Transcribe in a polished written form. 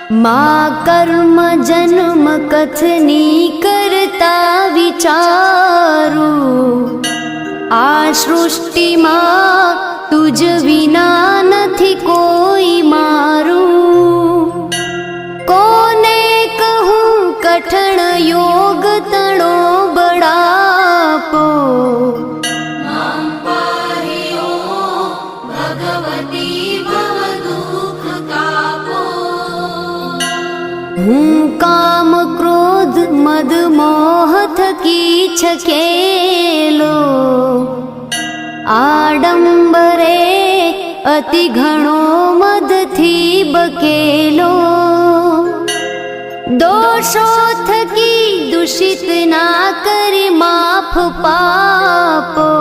मा कर्म जन्म कथनी करता विचारू, आ सृष्टिमां तुज विना નથી કોઈ મારું। કોને કહું કઠણ યોગ તણો બળાપો, હું કામ ક્રોધ મદ મોહ થકી છકેલો, આડંબરે અતિ ઘણો મદથી બકેલો। દોષો થકી દૂષિત ના કરી માફ પાપો,